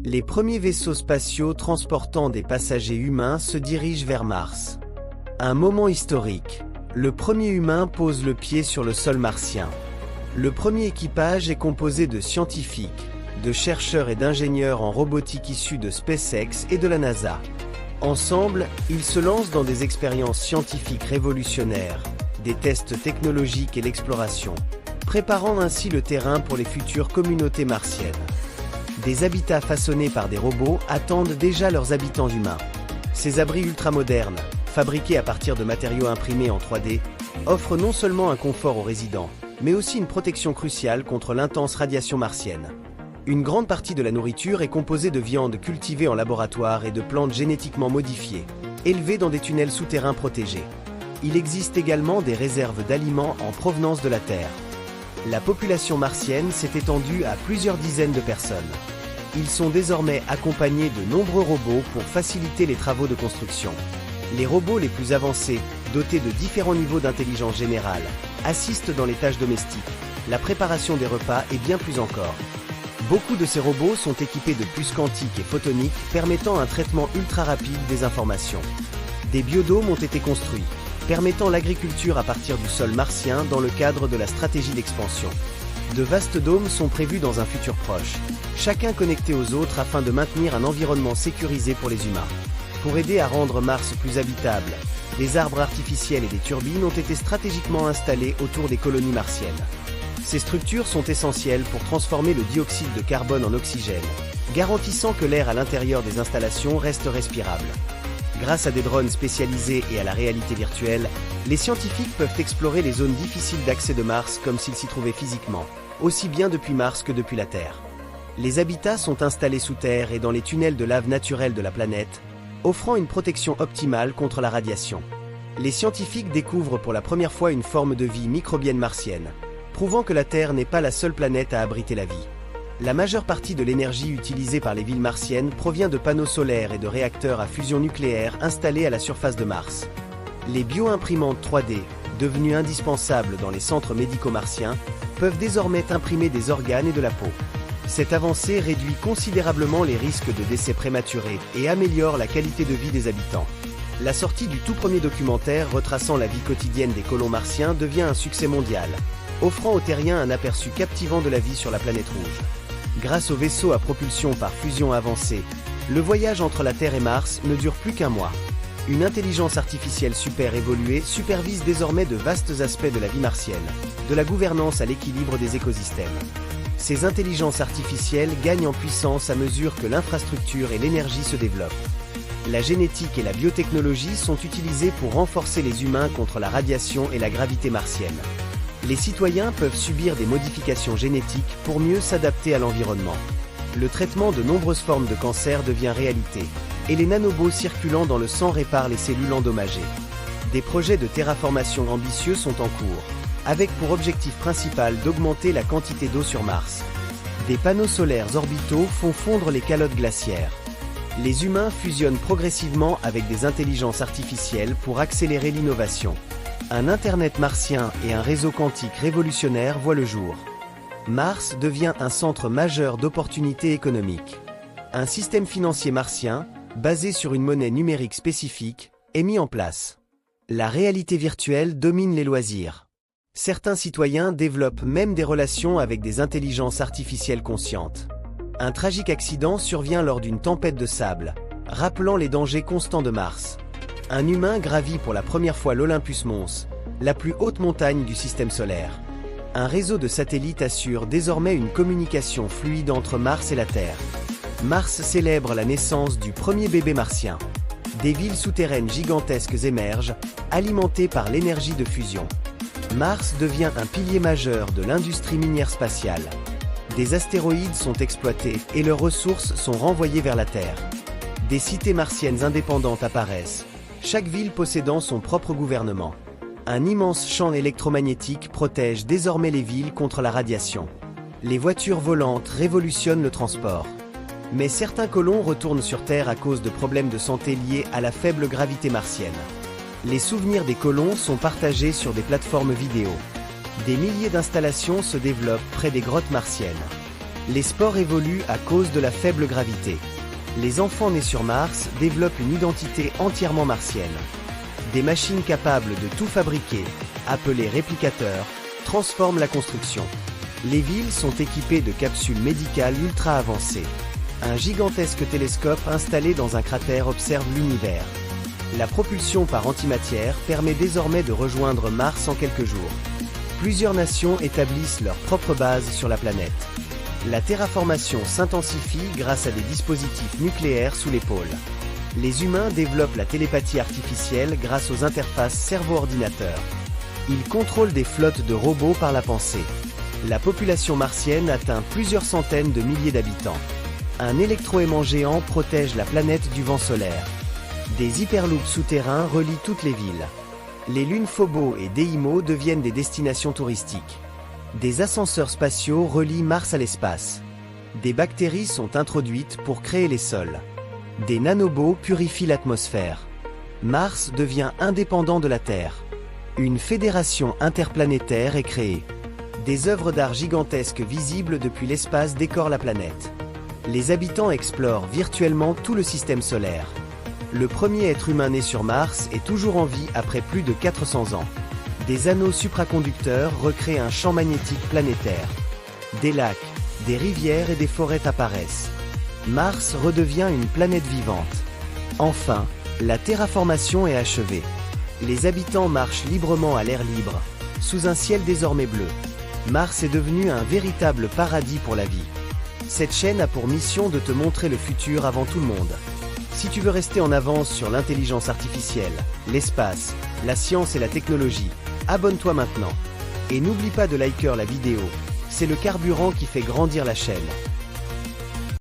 Les premiers vaisseaux spatiaux transportant des passagers humains se dirigent vers Mars. Un moment historique. Le premier humain pose le pied sur le sol martien. Le premier équipage est composé de scientifiques, de chercheurs et d'ingénieurs en robotique issus de SpaceX et de la NASA. Ensemble, ils se lancent dans des expériences scientifiques révolutionnaires, des tests technologiques et l'exploration, préparant ainsi le terrain pour les futures communautés martiennes. Des habitats façonnés par des robots attendent déjà leurs habitants humains. Ces abris ultramodernes, fabriqués à partir de matériaux imprimés en 3D, offrent non seulement un confort aux résidents, mais aussi une protection cruciale contre l'intense radiation martienne. Une grande partie de la nourriture est composée de viande cultivée en laboratoire et de plantes génétiquement modifiées, élevées dans des tunnels souterrains protégés. Il existe également des réserves d'aliments en provenance de la Terre. La population martienne s'est étendue à plusieurs dizaines de personnes. Ils sont désormais accompagnés de nombreux robots pour faciliter les travaux de construction. Les robots les plus avancés, dotés de différents niveaux d'intelligence générale, assistent dans les tâches domestiques, la préparation des repas et bien plus encore. Beaucoup de ces robots sont équipés de puces quantiques et photoniques permettant un traitement ultra rapide des informations. Des biodômes ont été construits, permettant l'agriculture à partir du sol martien dans le cadre de la stratégie d'expansion. De vastes dômes sont prévus dans un futur proche, chacun connecté aux autres afin de maintenir un environnement sécurisé pour les humains. Pour aider à rendre Mars plus habitable, des arbres artificiels et des turbines ont été stratégiquement installés autour des colonies martiennes. Ces structures sont essentielles pour transformer le dioxyde de carbone en oxygène, garantissant que l'air à l'intérieur des installations reste respirable. Grâce à des drones spécialisés et à la réalité virtuelle, les scientifiques peuvent explorer les zones difficiles d'accès de Mars comme s'ils s'y trouvaient physiquement, aussi bien depuis Mars que depuis la Terre. Les habitats sont installés sous terre et dans les tunnels de lave naturelle de la planète, offrant une protection optimale contre la radiation. Les scientifiques découvrent pour la première fois une forme de vie microbienne martienne, prouvant que la Terre n'est pas la seule planète à abriter la vie. La majeure partie de l'énergie utilisée par les villes martiennes provient de panneaux solaires et de réacteurs à fusion nucléaire installés à la surface de Mars. Les bio-imprimantes 3D, devenues indispensables dans les centres médicaux martiens, peuvent désormais imprimer des organes et de la peau. Cette avancée réduit considérablement les risques de décès prématurés et améliore la qualité de vie des habitants. La sortie du tout premier documentaire retraçant la vie quotidienne des colons martiens devient un succès mondial, offrant aux terriens un aperçu captivant de la vie sur la planète rouge. Grâce aux vaisseaux à propulsion par fusion avancée, le voyage entre la Terre et Mars ne dure plus qu'un mois. Une intelligence artificielle super évoluée supervise désormais de vastes aspects de la vie martienne, de la gouvernance à l'équilibre des écosystèmes. Ces intelligences artificielles gagnent en puissance à mesure que l'infrastructure et l'énergie se développent. La génétique et la biotechnologie sont utilisées pour renforcer les humains contre la radiation et la gravité martienne. Les citoyens peuvent subir des modifications génétiques pour mieux s'adapter à l'environnement. Le traitement de nombreuses formes de cancer devient réalité, et les nanobots circulant dans le sang réparent les cellules endommagées. Des projets de terraformation ambitieux sont en cours, avec pour objectif principal d'augmenter la quantité d'eau sur Mars. Des panneaux solaires orbitaux font fondre les calottes glaciaires. Les humains fusionnent progressivement avec des intelligences artificielles pour accélérer l'innovation. Un Internet martien et un réseau quantique révolutionnaire voient le jour. Mars devient un centre majeur d'opportunités économiques. Un système financier martien, basé sur une monnaie numérique spécifique, est mis en place. La réalité virtuelle domine les loisirs. Certains citoyens développent même des relations avec des intelligences artificielles conscientes. Un tragique accident survient lors d'une tempête de sable, rappelant les dangers constants de Mars. Un humain gravit pour la première fois l'Olympus Mons, la plus haute montagne du système solaire. Un réseau de satellites assure désormais une communication fluide entre Mars et la Terre. Mars célèbre la naissance du premier bébé martien. Des villes souterraines gigantesques émergent, alimentées par l'énergie de fusion. Mars devient un pilier majeur de l'industrie minière spatiale. Des astéroïdes sont exploités et leurs ressources sont renvoyées vers la Terre. Des cités martiennes indépendantes apparaissent, chaque ville possédant son propre gouvernement. Un immense champ électromagnétique protège désormais les villes contre la radiation. Les voitures volantes révolutionnent le transport. Mais certains colons retournent sur Terre à cause de problèmes de santé liés à la faible gravité martienne. Les souvenirs des colons sont partagés sur des plateformes vidéo. Des milliers d'installations se développent près des grottes martiennes. Les sports évoluent à cause de la faible gravité. Les enfants nés sur Mars développent une identité entièrement martienne. Des machines capables de tout fabriquer, appelées réplicateurs, transforment la construction. Les villes sont équipées de capsules médicales ultra avancées. Un gigantesque télescope installé dans un cratère observe l'univers. La propulsion par antimatière permet désormais de rejoindre Mars en quelques jours. Plusieurs nations établissent leur propre base sur la planète. La terraformation s'intensifie grâce à des dispositifs nucléaires sous les pôles. Les humains développent la télépathie artificielle grâce aux interfaces cerveau-ordinateur. Ils contrôlent des flottes de robots par la pensée. La population martienne atteint plusieurs centaines de milliers d'habitants. Un électroaimant géant protège la planète du vent solaire. Des hyperloops souterrains relient toutes les villes. Les lunes Phobos et Deimos deviennent des destinations touristiques. Des ascenseurs spatiaux relient Mars à l'espace. Des bactéries sont introduites pour créer les sols. Des nanobots purifient l'atmosphère. Mars devient indépendant de la Terre. Une fédération interplanétaire est créée. Des œuvres d'art gigantesques visibles depuis l'espace décorent la planète. Les habitants explorent virtuellement tout le système solaire. Le premier être humain né sur Mars est toujours en vie après plus de 400 ans. Des anneaux supraconducteurs recréent un champ magnétique planétaire. Des lacs, des rivières et des forêts apparaissent. Mars redevient une planète vivante. Enfin, la terraformation est achevée. Les habitants marchent librement à l'air libre, sous un ciel désormais bleu. Mars est devenu un véritable paradis pour la vie. Cette chaîne a pour mission de te montrer le futur avant tout le monde. Si tu veux rester en avance sur l'intelligence artificielle, l'espace, la science et la technologie, abonne-toi maintenant. Et n'oublie pas de liker la vidéo, c'est le carburant qui fait grandir la chaîne.